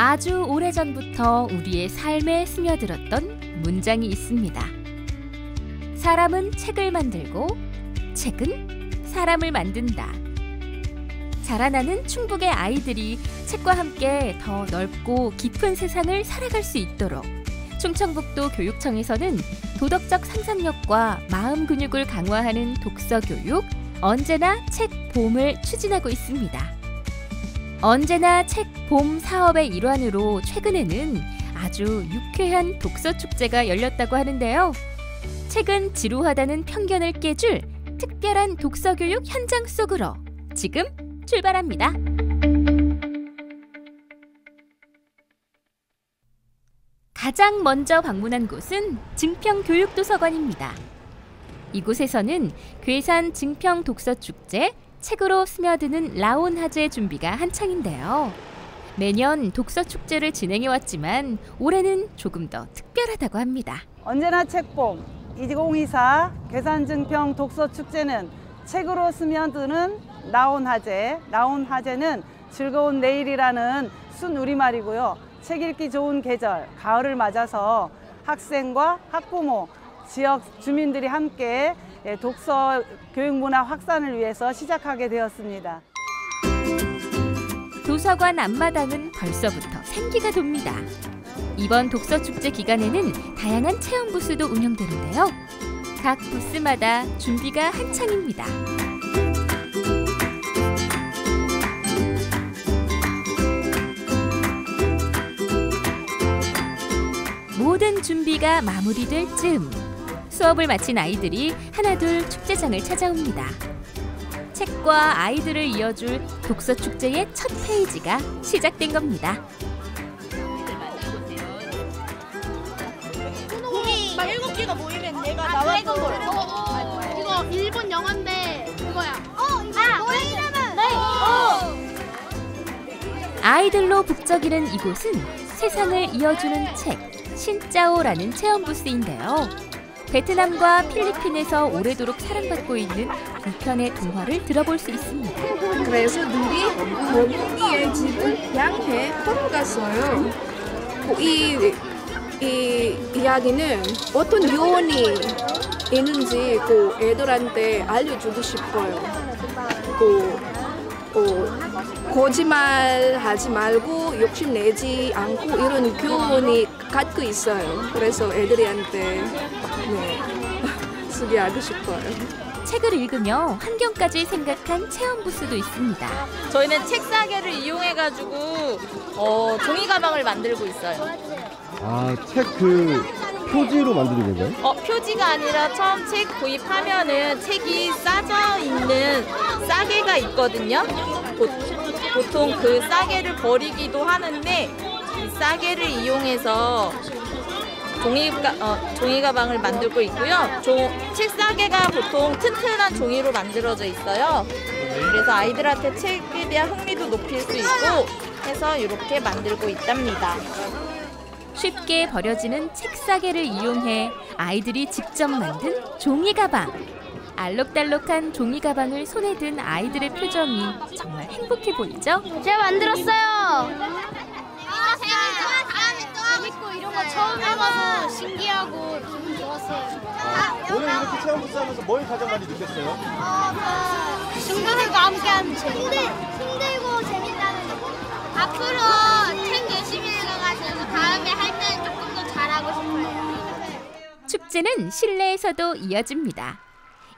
아주 오래전부터 우리의 삶에 스며들었던 문장이 있습니다. 사람은 책을 만들고 책은 사람을 만든다. 자라나는 충북의 아이들이 책과 함께 더 넓고 깊은 세상을 살아갈 수 있도록 충청북도 교육청에서는 도덕적 상상력과 마음 근육을 강화하는 독서 교육 언제나 책 봄을 추진하고 있습니다. 언제나 책 봄 사업의 일환으로 최근에는 아주 유쾌한 독서 축제가 열렸다고 하는데요. 책은 지루하다는 편견을 깨줄 특별한 독서 교육 현장 속으로 지금 출발합니다. 가장 먼저 방문한 곳은 증평교육도서관입니다. 이곳에서는 괴산 증평독서축제 책으로 스며드는 라온하제 준비가 한창인데요. 매년 독서축제를 진행해왔지만 올해는 조금 더 특별하다고 합니다. 언제나 책봄 2024 괴산 증평 독서축제는 책으로 스며드는 라온하제는 즐거운 내일이라는 순우리말이고요. 책 읽기 좋은 계절, 가을을 맞아서 학생과 학부모, 지역 주민들이 함께 독서 교육 문화 확산을 위해서 시작하게 되었습니다. 도서관 앞마당은 벌써부터 생기가 돕니다. 이번 독서축제 기간에는 다양한 체험 부스도 운영되는데요. 각 부스마다 준비가 한창입니다. 모든 준비가 마무리될 즈음 수업을 마친 아이들이 하나둘 축제장을 찾아옵니다. 책과 아이들을 이어줄 독서축제의 첫 페이지가 시작된 겁니다. 공이 7개가 모이면 내가 나왔던 거야. 이거 일본 영화인데 그거야. 너의 이름은? 네. 아이들로 북적이는 이곳은 세상을 이어주는 책, 신짜오라는 체험 부스인데요. 베트남과 필리핀에서 오래도록 사랑받고 있는 두 편의 동화를 들어볼 수 있습니다. 그래서 둘이 거북이의 집을 향해 걸어갔어요. 이 이야기는 어떤 요원이 있는지 그 애들한테 알려주고 싶어요. 거짓말하지 말고 욕심내지 않고 이런 교훈이 갖고 있어요. 그래서 애들한테 소개하고 싶어요. 책을 읽으며 환경까지 생각한 체험 부스도 있습니다. 저희는 책 싸개를 이용해가지고 종이 가방을 만들고 있어요. 책 표지로 만드는 건가요? 표지가 아니라 처음 책 구입하면은 책이 싸져 있는 싸개가 있거든요. 보통 그 싸개를 버리기도 하는데 이 싸개를 이용해서 종이 가방을 만들고 있고요. 책 싸개가 보통 튼튼한 종이로 만들어져 있어요. 그래서 아이들한테 책에 대한 흥미도 높일 수 있고 해서 이렇게 만들고 있답니다. 쉽게 버려지는 책 싸개를 이용해 아이들이 직접 만든 종이 가방. 알록달록한 종이 가방을 손에 든 아이들의 표정이 정말 행복해 보이죠? 제가 만들었어요. 다음에 또 하고 있고 이런 거 처음 해봐서 신기하고 기분 좋았어요. 오늘 이렇게 체험 부스 하면서 뭘 가장 많이 느꼈어요? 친구들과 함께하는 재미. 힘들고 재밌다는 느낌. 앞으로 책 열심히 읽어가지고 다음에 할 때는 조금 더 잘하고 싶어요. 축제는 실내에서도 이어집니다.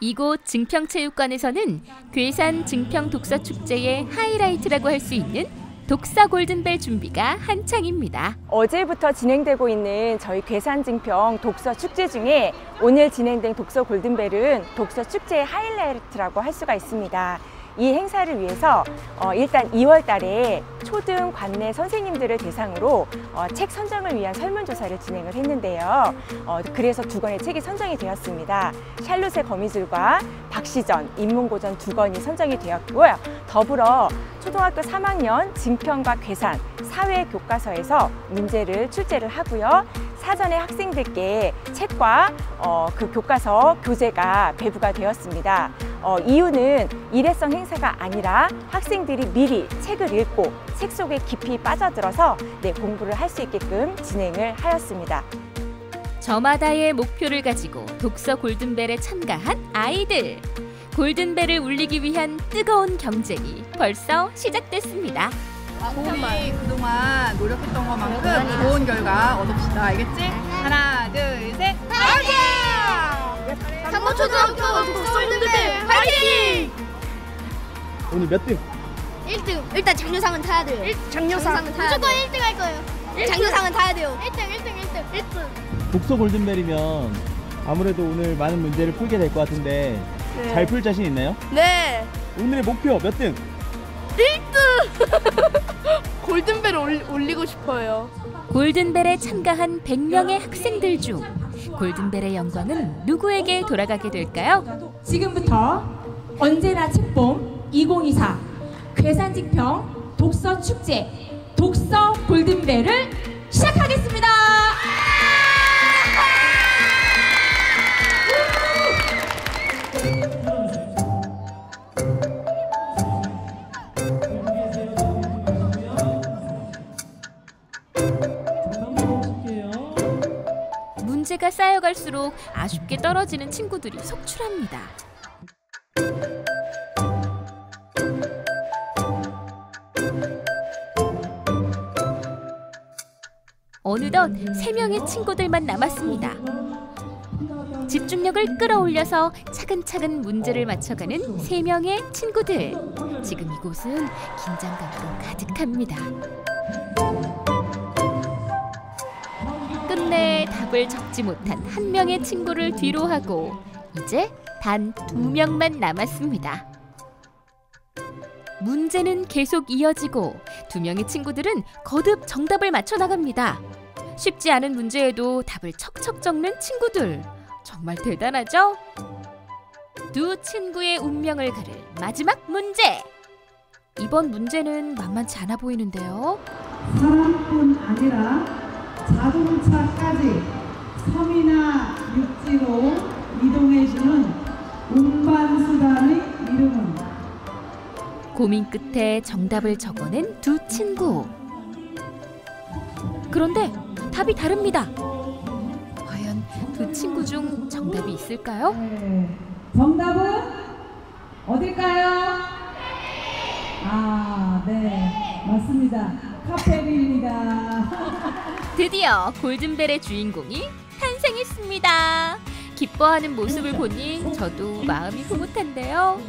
이곳 증평체육관에서는 괴산 증평독서축제의 하이라이트라고 할 수 있는 독서 골든벨 준비가 한창입니다. 어제부터 진행되고 있는 저희 괴산 증평 독서 축제 중에 오늘 진행된 독서 골든벨은 독서 축제의 하이라이트라고 할 수가 있습니다. 이 행사를 위해서 일단 2월 달에 초등 관내 선생님들을 대상으로 책 선정을 위한 설문조사를 진행을 했는데요. 그래서 2권의 책이 선정이 되었습니다. 샬롯의 거미줄과 박시전, 인문고전 2권이 선정이 되었고요. 더불어 초등학교 3학년 증평과 괴산 사회교과서에서 문제를 출제를 하고요. 사전에 학생들께 책과 그 교과서 교재가 배부가 되었습니다. 이유는 일회성 행사가 아니라 학생들이 미리 책을 읽고 책 속에 깊이 빠져들어서 공부를 할 수 있게끔 진행을 하였습니다. 저마다의 목표를 가지고 독서 골든벨에 참가한 아이들. 골든벨을 울리기 위한 뜨거운 경쟁이 벌써 시작됐습니다. 우리 그동안 노력했던 것만큼 좋은 결과 얻읍시다. 알겠지? 하나, 둘, 셋. 파이팅! 장모초등학교 독서 골든벨 파이팅! 오늘 몇 등? 1등. 일단 장려상은 타야 돼요. 장려상은 타야 돼요. 무조건 1등 할 거예요. 장려상은 타야 돼요. 1등. 독서 골든벨이면 아무래도 오늘 많은 문제를 풀게 될 것 같은데 잘 풀 자신 있나요? 네. 오늘의 목표 몇 등? 1등! 골든벨 올리고 싶어요. 골든벨에 참가한 100명의 학생들 중 골든벨의 영광은 누구에게 돌아가게 될까요? 지금부터 언제나 책봄 2024 괴산직평 독서 축제 독서 골든벨을 시작하겠습니다. 문제가 쌓여갈수록 아쉽게 떨어지는 친구들이 속출합니다. 어느덧 3명의 친구들만 남았습니다. 집중력을 끌어올려서 차근차근 문제를 맞춰가는 3명의 친구들. 지금 이곳은 긴장감으로 가득합니다. 끝내 답을 적지 못한 1명의 친구를 뒤로 하고 이제 단 2명만 남았습니다. 문제는 계속 이어지고 2명의 친구들은 거듭 정답을 맞춰 나갑니다. 쉽지 않은 문제에도 답을 척척 적는 친구들. 정말 대단하죠? 두 친구의 운명을 가를 마지막 문제! 이번 문제는 만만치 않아 보이는데요. 사람뿐 아니라 자동차까지 섬이나 육지로 이동해주는 운반수단의 이름은? 고민 끝에 정답을 적어낸 두 친구. 그런데 답이 다릅니다. 과연 두 친구 중 정답이 있을까요? 네. 정답은 어딜까요? 네, 맞습니다. 카페입니다. 드디어 골든벨의 주인공이 탄생했습니다. 기뻐하는 모습을 보니 저도 마음이 흐뭇한데요.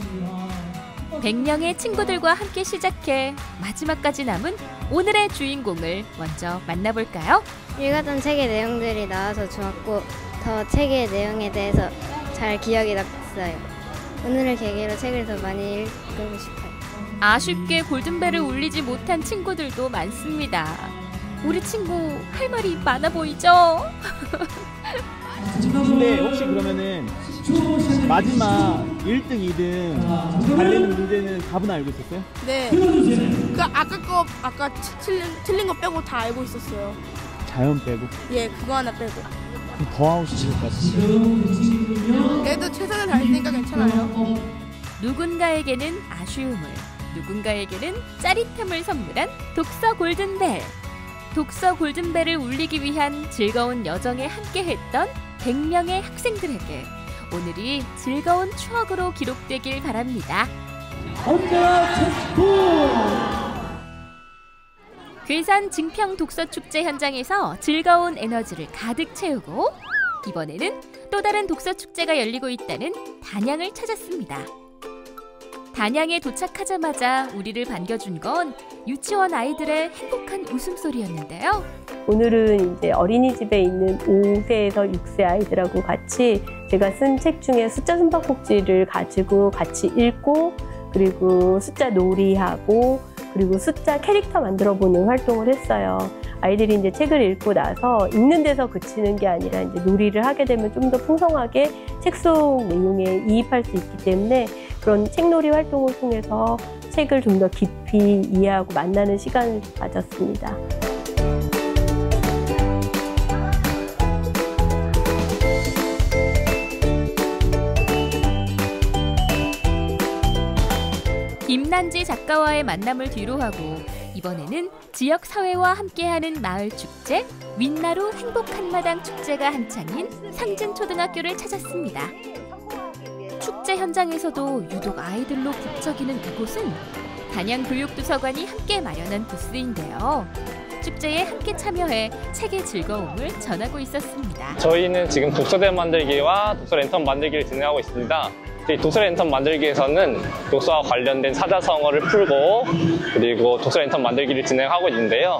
100명의 친구들과 함께 시작해 마지막까지 남은 오늘의 주인공을 먼저 만나볼까요? 읽었던 책의 내용들이 나와서 좋았고 더 책의 내용에 대해서 잘 기억이 났어요. 오늘을 계기로 책을 더 많이 읽고 싶어요. 아쉽게 골든벨을 울리지 못한 친구들도 많습니다. 우리 친구 할 말이 많아 보이죠? 근데 혹시 그러면은 마지막 1등, 2등 달리는 문제는 답은 알고 있었어요? 네. 아까 틀린 거 빼고 다 알고 있었어요. 자연 빼고? 예, 그거 하나 빼고. 그럼 더 하고 싶을 것 같아요. 그래도 최선을 다했으니까 괜찮아요. 누군가에게는 아쉬움을, 누군가에게는 짜릿함을 선물한 독서 골든벨. 독서 골든벨을 울리기 위한 즐거운 여정에 함께했던 100명의 학생들에게 오늘이 즐거운 추억으로 기록되길 바랍니다. 괴산 증평 독서축제 현장에서 즐거운 에너지를 가득 채우고 이번에는 또 다른 독서축제가 열리고 있다는 단양을 찾았습니다. 단양에 도착하자마자 우리를 반겨준 건 유치원 아이들의 행복한 웃음소리였는데요. 오늘은 이제 어린이집에 있는 5세에서 6세 아이들하고 같이 제가 쓴 책 중에 숫자 숨바꼭질을 가지고 같이 읽고 그리고 숫자 놀이하고 그리고 숫자 캐릭터 만들어보는 활동을 했어요. 아이들이 이제 책을 읽고 나서 읽는 데서 그치는 게 아니라 이제 놀이를 하게 되면 좀 더 풍성하게 책 속 내용에 이입할 수 있기 때문에 그런 책놀이 활동을 통해서 책을 좀 더 깊이 이해하고 만나는 시간을 가졌습니다. 김난지 작가와의 만남을 뒤로하고 이번에는 지역 사회와 함께하는 마을 축제 윈나루 행복한 마당 축제가 한창인 상진초등학교를 찾았습니다. 축제 현장에서도 유독 아이들로 북적이는 이곳은 단양교육도서관이 함께 마련한 부스인데요. 축제에 함께 참여해 책의 즐거움을 전하고 있었습니다. 저희는 지금 독서대 만들기와 독서 랜턴 만들기를 진행하고 있습니다. 이 독서 랜턴 만들기에서는 독서와 관련된 사자성어를 풀고 그리고 독서 랜턴 만들기를 진행하고 있는데요.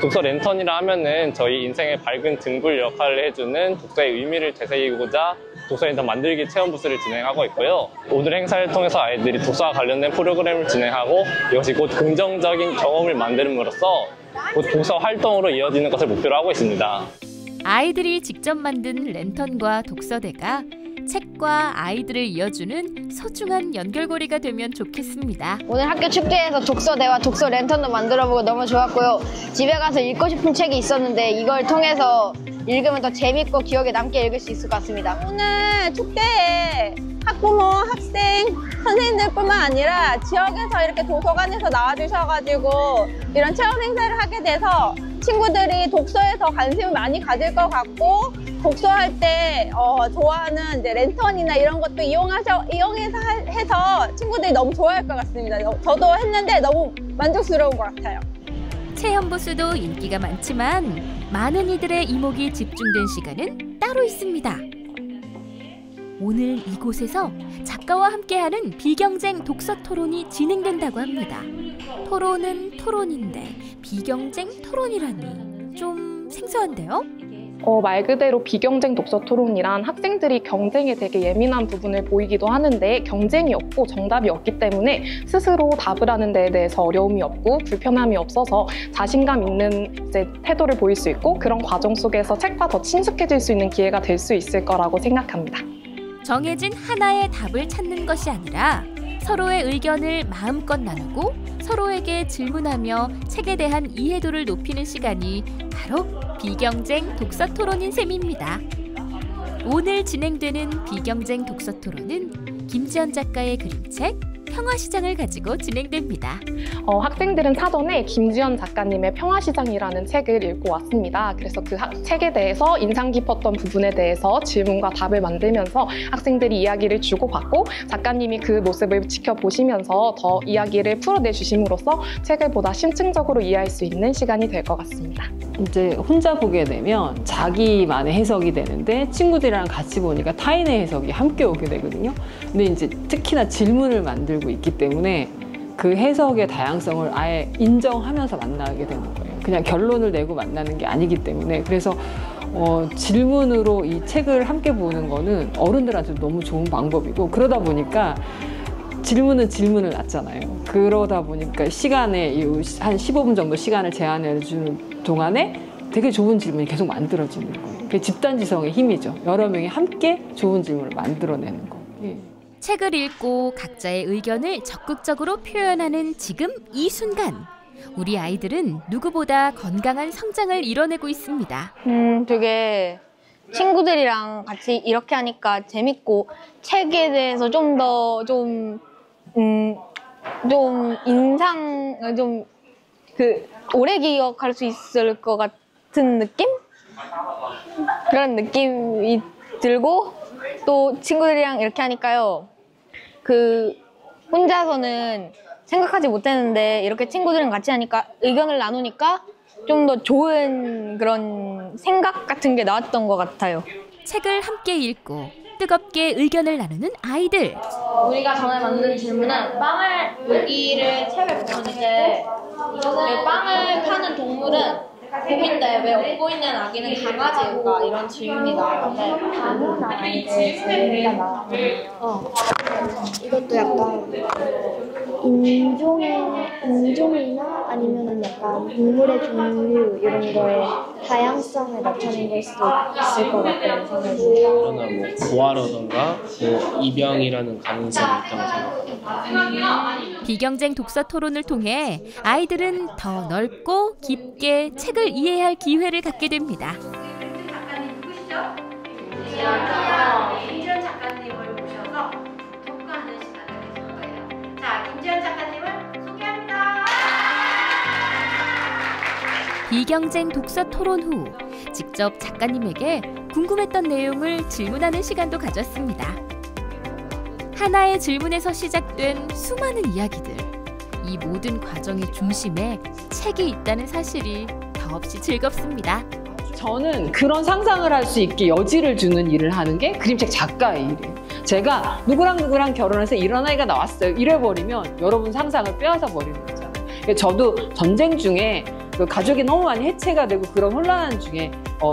독서 랜턴이라 하면은 저희 인생의 밝은 등불 역할을 해주는 독서의 의미를 되새기고자 독서 랜턴 만들기 체험 부스를 진행하고 있고요. 오늘 행사를 통해서 아이들이 독서와 관련된 프로그램을 진행하고 이것이 곧 긍정적인 경험을 만듦으로써 곧 독서 활동으로 이어지는 것을 목표로 하고 있습니다. 아이들이 직접 만든 랜턴과 독서대가 책과 아이들을 이어주는 소중한 연결고리가 되면 좋겠습니다. 오늘 학교 축제에서 독서대와 독서 랜턴도 만들어보고 너무 좋았고요. 집에 가서 읽고 싶은 책이 있었는데 이걸 통해서 읽으면 더 재밌고 기억에 남게 읽을 수 있을 것 같습니다. 오늘 축제에 학부모, 학생, 선생님들뿐만 아니라 지역에서 이렇게 도서관에서 나와주셔가지고 이런 체험 행사를 하게 돼서 친구들이 독서에 더 관심을 많이 가질 것 같고 독서할 때 좋아하는 이제 랜턴이나 이런 것도 이용해서 해서 친구들이 너무 좋아할 것 같습니다. 저도 했는데 너무 만족스러운 것 같아요. 체험 부스도 인기가 많지만 많은 이들의 이목이 집중된 시간은 따로 있습니다. 오늘 이곳에서 작가와 함께하는 비경쟁 독서 토론이 진행된다고 합니다. 토론은 토론인데 비경쟁 토론이라니 좀 생소한데요? 말 그대로 비경쟁 독서 토론이란 학생들이 경쟁에 되게 예민한 부분을 보이기도 하는데 경쟁이 없고 정답이 없기 때문에 스스로 답을 하는 데에 대해서 어려움이 없고 불편함이 없어서 자신감 있는 태도를 보일 수 있고 그런 과정 속에서 책과 더 친숙해질 수 있는 기회가 될 수 있을 거라고 생각합니다. 정해진 하나의 답을 찾는 것이 아니라 서로의 의견을 마음껏 나누고 서로에게 질문하며 책에 대한 이해도를 높이는 시간이 바로 비경쟁 독서 토론인 셈입니다. 오늘 진행되는 비경쟁 독서 토론은 김지연 작가의 그림책 평화시장을 가지고 진행됩니다. 학생들은 사전에 김지연 작가님의 평화시장이라는 책을 읽고 왔습니다. 그래서 그 책에 대해서 인상 깊었던 부분에 대해서 질문과 답을 만들면서 학생들이 이야기를 주고받고 작가님이 그 모습을 지켜보시면서 더 이야기를 풀어내 주심으로써 책을 보다 심층적으로 이해할 수 있는 시간이 될 것 같습니다. 이제 혼자 보게 되면 자기만의 해석이 되는데 친구들이랑 같이 보니까 타인의 해석이 함께 오게 되거든요. 근데 이제 특히나 질문을 만들고 있기 때문에 그 해석의 다양성을 아예 인정하면서 만나게 되는 거예요. 그냥 결론을 내고 만나는 게 아니기 때문에. 그래서 질문으로 이 책을 함께 보는 거는 어른들한테 너무 좋은 방법이고, 그러다 보니까 질문은 질문을 낳잖아요. 그러다 보니까 시간에 한 15분 정도 시간을 제한해 주는 동안에 되게 좋은 질문이 계속 만들어지는 거예요. 그게 집단지성의 힘이죠. 여러 명이 함께 좋은 질문을 만들어내는 거. 예. 책을 읽고 각자의 의견을 적극적으로 표현하는 지금 이 순간, 우리 아이들은 누구보다 건강한 성장을 이뤄내고 있습니다. 되게 친구들이랑 같이 이렇게 하니까 재밌고 책에 대해서 좀 더 오래 기억할 수 있을 것 같은 느낌? 그런 느낌이 들고, 또 친구들이랑 이렇게 하니까요, 혼자서는 생각하지 못했는데 이렇게 친구들이랑 같이 하니까 의견을 나누니까 좀 더 좋은 그런 생각 같은 게 나왔던 것 같아요. 책을 함께 읽고 뜨겁게 의견을 나누는 아이들. 우리가 전에 만든 질문은 여기를 책을 보는데 빵을 파는 동물은 곰인데 왜 업고 있는 아기는 강아지일까? 이런 질문이 나왔는데 이것도 약간 인종이나 아니면은 약간 동물의 종류 이런 거에 다양성을 나타낸 걸 수도 있을 것 같다는 생각이 들어요. 그러나 고아라던가 이병이라는 가능성이 있다고 생각합니다. 비경쟁 독서 토론을 통해 아이들은 더 넓고 깊게 책을 이해할 기회를 갖게 됩니다. 김지연 작가님을 모셔서 토크하는 시간을 가질 거예요. 자, 김지연 작가님. 비경쟁 독서 토론 후 직접 작가님에게 궁금했던 내용을 질문하는 시간도 가졌습니다. 하나의 질문에서 시작된 수많은 이야기들. 이 모든 과정의 중심에 책이 있다는 사실이 더없이 즐겁습니다. 저는 그런 상상을 할 수 있게 여지를 주는 일을 하는 게 그림책 작가의 일이에요. 제가 누구랑 결혼해서 이런 아이가 나왔어요. 이래버리면 여러분 상상을 빼앗아 버리는 거잖아요. 저도 전쟁 중에 그 가족이 너무 많이 해체가 되고 그런 혼란 중에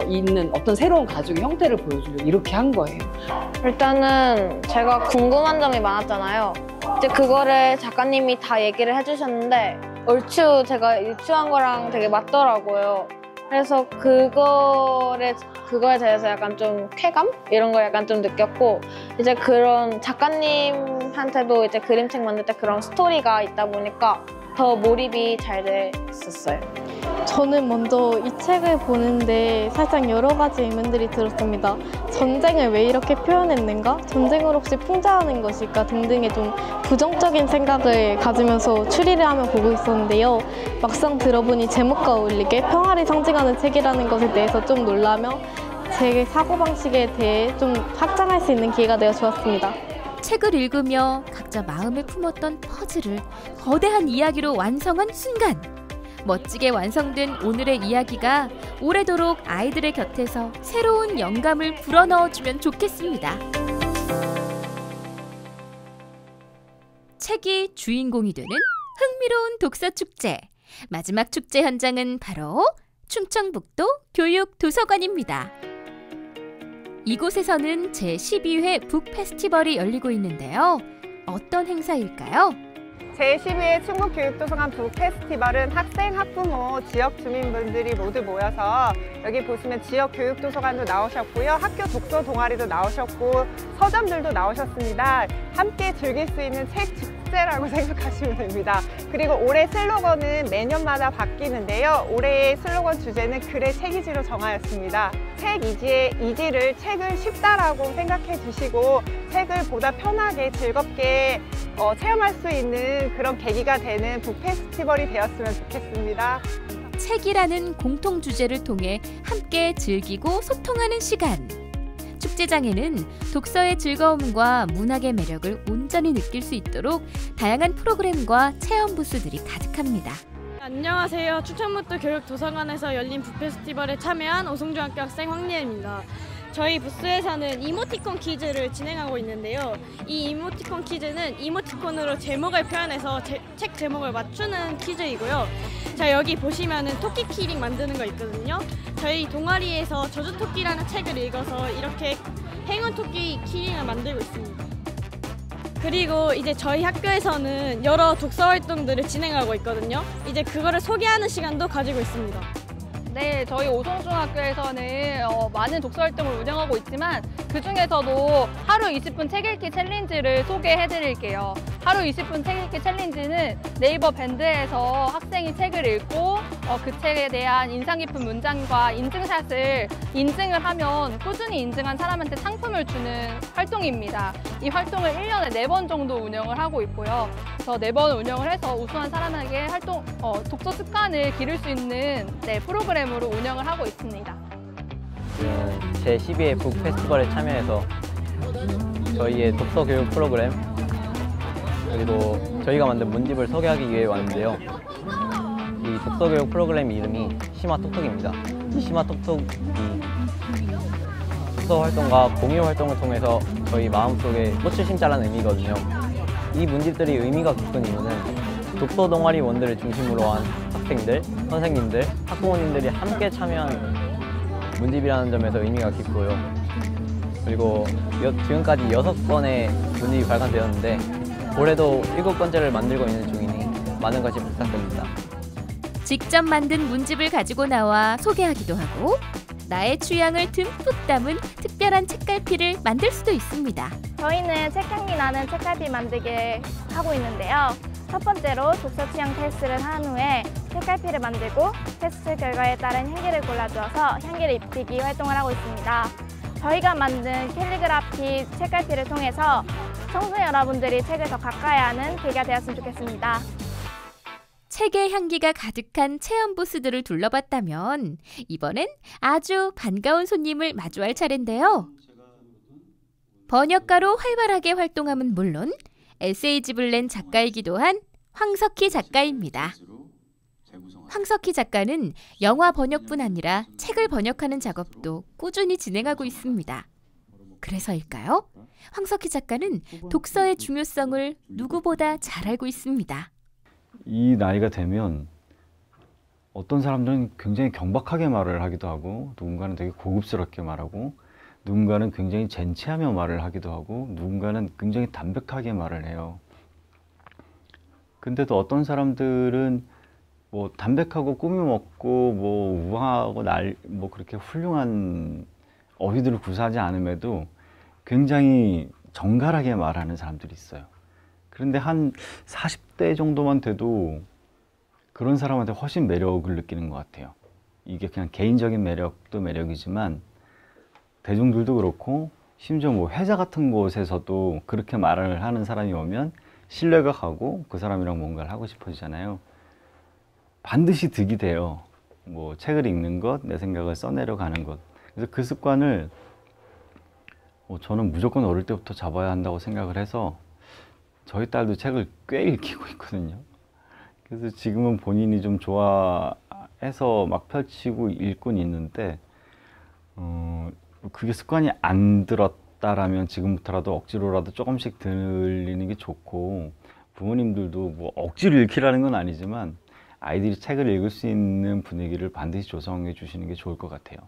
있는 어떤 새로운 가족의 형태를 보여주려고 이렇게 한 거예요. 일단은 제가 궁금한 점이 많았잖아요. 이제 그거를 작가님이 다 얘기를 해주셨는데 얼추 제가 유추한 거랑 되게 맞더라고요. 그래서 그거에 대해서 약간 좀 쾌감? 이런 걸 약간 좀 느꼈고, 이제 그런 작가님한테도 이제 그림책 만들 때 그런 스토리가 있다 보니까 더 몰입이 잘 됐었어요. 저는 먼저 이 책을 보는데 살짝 여러 가지 의문들이 들었습니다. 전쟁을 왜 이렇게 표현했는가? 전쟁을 혹시 풍자하는 것일까? 등등의 좀 부정적인 생각을 가지면서 추리를 하며 보고 있었는데요. 막상 들어보니 제목과 어울리게 평화를 상징하는 책이라는 것에 대해서 좀 놀라며 제 사고방식에 대해 좀 확장할 수 있는 기회가 되어 좋았습니다. 책을 읽으며 각자 마음에 품었던 퍼즐을 거대한 이야기로 완성한 순간, 멋지게 완성된 오늘의 이야기가 오래도록 아이들의 곁에서 새로운 영감을 불어넣어주면 좋겠습니다. 책이 주인공이 되는 흥미로운 독서축제. 마지막 축제 현장은 바로 충청북도 교육도서관입니다. 이곳에서는 제12회 북페스티벌이 열리고 있는데요. 어떤 행사일까요? 제12회 충북교육도서관 북페스티벌은 학생, 학부모, 지역 주민분들이 모두 모여서 여기 보시면 지역 교육도서관도 나오셨고요. 학교 독서 동아리도 나오셨고 서점들도 나오셨습니다. 함께 즐길 수 있는 책 축제라고 생각하시면 됩니다. 그리고 올해 슬로건은 매년마다 바뀌는데요. 올해의 슬로건 주제는 글의 책이지로 정하였습니다. 책 이지를 책을 쉽다라고 생각해 주시고 책을 보다 편하게 즐겁게 체험할 수 있는 그런 계기가 되는 북페스티벌이 되었으면 좋겠습니다. 책이라는 공통 주제를 통해 함께 즐기고 소통하는 시간. 축제장에는 독서의 즐거움과 문학의 매력을 온전히 느낄 수 있도록 다양한 프로그램과 체험 부스들이 가득합니다. 안녕하세요. 충청북도 교육도서관에서 열린 북페스티벌에 참여한 오송중학교 학생 황리혜입니다. 저희 부스에서는 이모티콘 퀴즈를 진행하고 있는데요. 이 이모티콘 퀴즈는 이모티콘으로 제목을 표현해서 책 제목을 맞추는 퀴즈이고요. 자, 여기 보시면은 토끼 키링 만드는 거 있거든요. 저희 동아리에서 저주토끼라는 책을 읽어서 이렇게 행운 토끼 키링을 만들고 있습니다. 그리고 이제 저희 학교에서는 여러 독서 활동들을 진행하고 있거든요. 이제 그거를 소개하는 시간도 가지고 있습니다. 네, 저희 오송중학교에서는 많은 독서 활동을 운영하고 있지만 그중에서도 하루 20분 책 읽기 챌린지를 소개해드릴게요. 하루 20분 책 읽기 챌린지는 네이버 밴드에서 학생이 책을 읽고 그 책에 대한 인상 깊은 문장과 인증샷을 인증을 하면 꾸준히 인증한 사람한테 상품을 주는 활동입니다. 이 활동을 1년에 4번 정도 운영을 하고 있고요. 그래서 4번 운영을 해서 우수한 사람에게 독서 습관을 기를 수 있는 프로그램으로 운영을 하고 있습니다. 제12회 북페스티벌에 참여해서 저희의 독서 교육 프로그램 그리고 저희가 만든 문집을 소개하기 위해 왔는데요. 이 독서 교육 프로그램 이름이 심화톡톡입니다. 이 심화톡톡이 독서 활동과 공유 활동을 통해서 저희 마음속에 꽃을 심자라는 의미거든요. 이 문집들이 의미가 깊은 이유는 독서 동아리 원들을 중심으로 한 학생들, 선생님들, 학부모님들이 함께 참여한 문집이라는 점에서 의미가 깊고요. 그리고 지금까지 6건의 문집이 발간되었는데 올해도 7번째를 만들고 있는 중이니 많은 관심 부탁드립니다. 직접 만든 문집을 가지고 나와 소개하기도 하고 나의 취향을 듬뿍 담은 특별한 책갈피를 만들 수도 있습니다. 저희는 책향기 나는 책갈피 만들기 하고 있는데요. 첫 번째로 독서 취향 테스트를 한 후에 책갈피를 만들고 테스트 결과에 따른 향기를 골라주어서 향기를 입히기 활동을 하고 있습니다. 저희가 만든 캘리그라피 책갈피를 통해서 청소년 여러분들이 책을 더 가까이 하는 계기가 되었으면 좋겠습니다. 책의 향기가 가득한 체험 부스들을 둘러봤다면 이번엔 아주 반가운 손님을 마주할 차례인데요. 번역가로 활발하게 활동함은 물론 에세이집을 낸 작가이기도 한 황석희 작가입니다. 황석희 작가는 영화 번역뿐 아니라 책을 번역하는 작업도 꾸준히 진행하고 있습니다. 그래서일까요? 황석희 작가는 독서의 중요성을 누구보다 잘 알고 있습니다. 이 나이가 되면 어떤 사람들은 굉장히 경박하게 말을 하기도 하고, 누군가는 되게 고급스럽게 말하고, 누군가는 굉장히 젠치하며 말을 하기도 하고, 누군가는 굉장히 담백하게 말을 해요. 근데도 어떤 사람들은 뭐 담백하고 꾸미먹고 뭐 우아하고 뭐 그렇게 훌륭한 어휘들을 구사하지 않음에도 굉장히 정갈하게 말하는 사람들이 있어요. 그런데 한 40대 정도만 돼도 그런 사람한테 훨씬 매력을 느끼는 것 같아요. 이게 그냥 개인적인 매력도 매력이지만 대중들도 그렇고 심지어 뭐 회사 같은 곳에서도 그렇게 말을 하는 사람이 오면 신뢰가 가고 그 사람이랑 뭔가를 하고 싶어지잖아요. 반드시 득이 돼요. 뭐 책을 읽는 것, 내 생각을 써내려 가는 것. 그래서 그 습관을 저는 무조건 어릴 때부터 잡아야 한다고 생각을 해서 저희 딸도 책을 꽤 읽히고 있거든요. 그래서 지금은 본인이 좀 좋아해서 막 펼치고 읽고는 있는데 그게 습관이 안 들었다라면 지금부터라도 억지로라도 조금씩 들리는 게 좋고, 부모님들도 뭐 억지로 읽히라는 건 아니지만 아이들이 책을 읽을 수 있는 분위기를 반드시 조성해 주시는 게 좋을 것 같아요.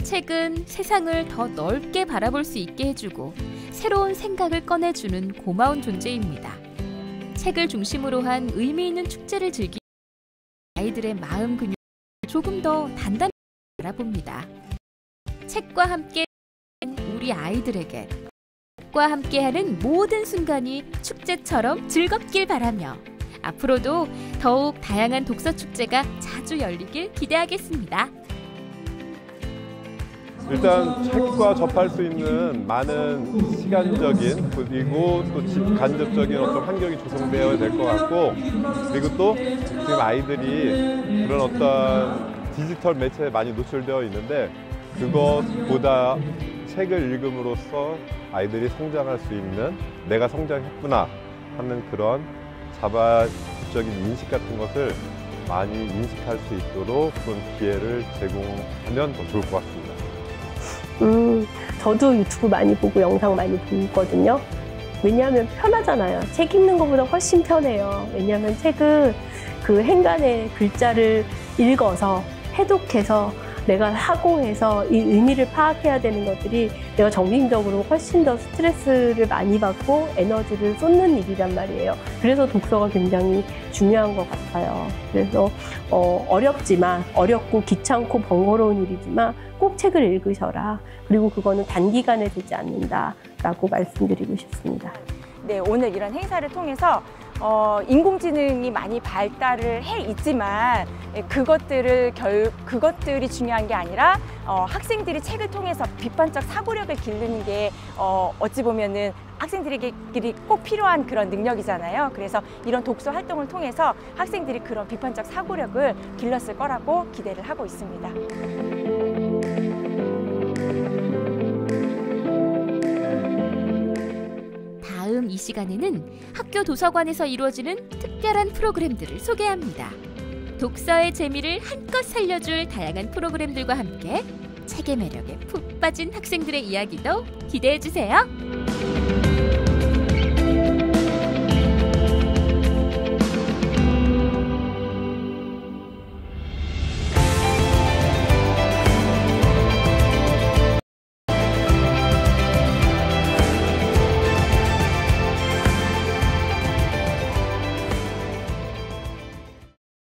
책은 세상을 더 넓게 바라볼 수 있게 해주고 새로운 생각을 꺼내주는 고마운 존재입니다. 책을 중심으로 한 의미 있는 축제를 즐기는 아이들의 마음 근육을 조금 더 단단히 바라봅니다. 책과 함께 우리 아이들에게 책과 함께하는 모든 순간이 축제처럼 즐겁길 바라며 앞으로도 더욱 다양한 독서 축제가 자주 열리길 기대하겠습니다. 일단 책과 접할 수 있는 많은 시간적인 그리고 또 간접적인 어떤 환경이 조성되어야 될 것 같고, 그리고 또 지금 아이들이 그런 어떤 디지털 매체에 많이 노출되어 있는데 그것보다 책을 읽음으로써 아이들이 성장할 수 있는, 내가 성장했구나 하는 그런 자발적인 인식 같은 것을 많이 인식할 수 있도록 그런 기회를 제공하면 더 좋을 것 같습니다. 저도 유튜브 많이 보고 영상 많이 보거든요. 왜냐하면 편하잖아요. 책 읽는 것보다 훨씬 편해요. 왜냐하면 책은 그 행간의 글자를 읽어서 해독해서 내가 하고해서 이 의미를 파악해야 되는 것들이 내가 정신적으로 훨씬 더 스트레스를 많이 받고 에너지를 쏟는 일이란 말이에요. 그래서 독서가 굉장히 중요한 것 같아요. 그래서 어렵지만, 어렵고 귀찮고 번거로운 일이지만 꼭 책을 읽으셔라. 그리고 그거는 단기간에 되지 않는다라고 말씀드리고 싶습니다. 네, 오늘 이런 행사를 통해서 인공지능이 많이 발달을 해 있지만 그것들이 중요한 게 아니라 학생들이 책을 통해서 비판적 사고력을 기르는 게 어찌 보면은 학생들에게 꼭 필요한 그런 능력이잖아요. 그래서 이런 독서 활동을 통해서 학생들이 그런 비판적 사고력을 길렀을 거라고 기대를 하고 있습니다. 다음 이 시간에는 학교 도서관에서 이루어지는 특별한 프로그램들을 소개합니다. 독서의 재미를 한껏 살려줄 다양한 프로그램들과 함께 책의 매력에 푹 빠진 학생들의 이야기도 기대해주세요.